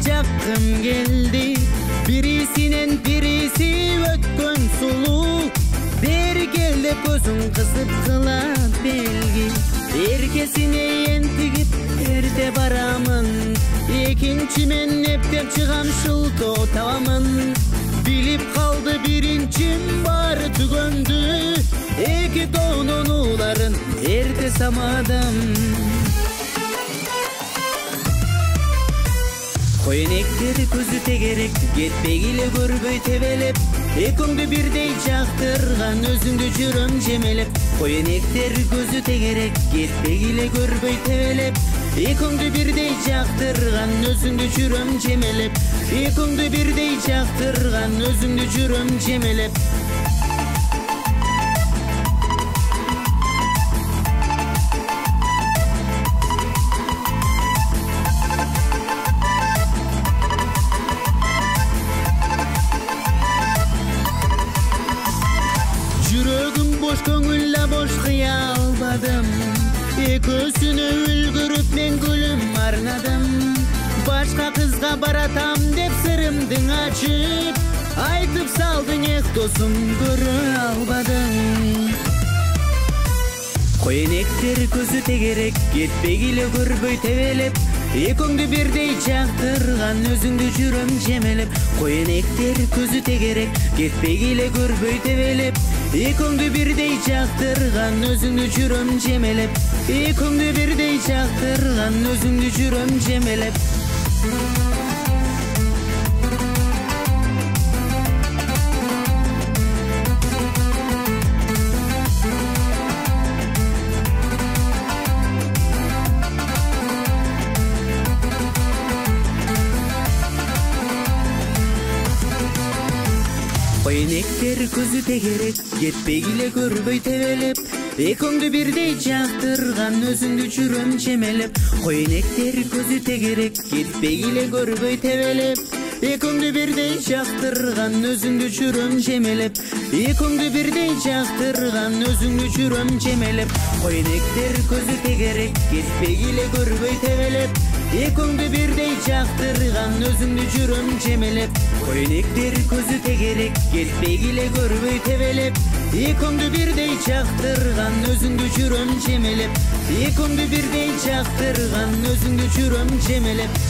жаккым келди. Бирисинен бириси өткөн сулуу. Бери кел деп көзүң кысып кылат белги. Эркесине ентигип эрте барамын. Экинчи мен эптеп чыгам шылтоо табамын. Билип калды биринчим баары түгөндү. Эки тоонун ууларын эрте самадым. Koyunekleri көзү тегерек, кетпей эле көрбөй тебелеп. Экөөңдү бирдей жактырган өзүңдү жүрөм жемелеп. Koyunekler көзү тегерек, кетпей эле көрбөй тебелеп. Экөөңдү бирдей жактырган өзүңдү жүрөм жемелеп. Экөөңдү бирдей жактырган өзүңдү жүрөм жемелеп. Boş көңүлла бош кыя албадым. Экөөсүнө үлгүрүп мен гүлүм арнадым. Башка кызга баратам деп сырымдың ачып, айтып салдың эк досум көрө албадың. Koyunekler көзү тегерек, кетпей эле көрбөй тебелеп. Экөөңдү бирдей жактырган өзүңдү жүрөм жемелеп. Koyunekler көзү тегерек, кетпей эле көрбөй тебелеп. Экөөңдү бирдей жактырган өзүңдү жүрөм жемелеп. Экөөңдү бирдей жактырган өзүңдү жүрөм жемелеп. Koyunekler көзү тегерек, кетпей эле көрбөй тебелеп. Экөөңдү бирдей жактырган өзүңдү жүрөм жемелеп. Koyunekler көзү тегерек, кетпей эле көрбөй тебелеп. Экөөңдү бирдей жактырган өзүңдү жүрөм жемелеп. Экөөңдү бирдей жактырган өзүңдү жүрөм жемелеп. Koyunekler көзү тегерек, кетпей эле көрбөй тебелеп. Экөөңдү бирдей жактырган өзүңдү жүрөм жемелеп. Koyunekler көзү тегерек, кетпей эле көрбөй тебелеп. Экөөңдү бирдей жактырган өзүңдү жүрөм жемелеп. Экөөңдү бирдей жактырган өзүңдү жүрөм жемелеп.